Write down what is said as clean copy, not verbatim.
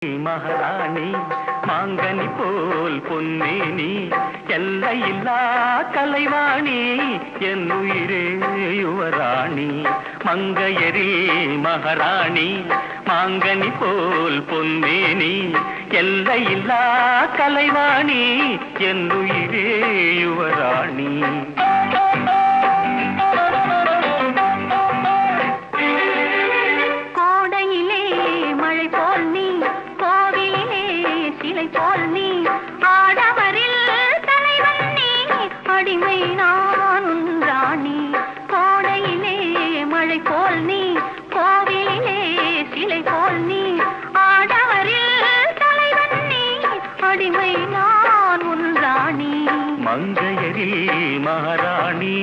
மகாராணி மாங்கனி போல் பொன்னேனி எல்லையில்லா கலைவாணி என் உயிரே யுவராணி மங்கையரே மகாராணி மாங்கனி போல் பொன்னேனி எல்லையில்லா கலைவாணி என் உயிரே யுவராணி போல் நீ ஆடவரில் தலைவன் நீ அடிமை நான் ராணி கோடையிலே மழை போல் நீ கோவிலே சிலை போல் நீ ஆடவரில் தலைவன் நீ அடிமை நான் ராணி மங்கையரே மகாராணி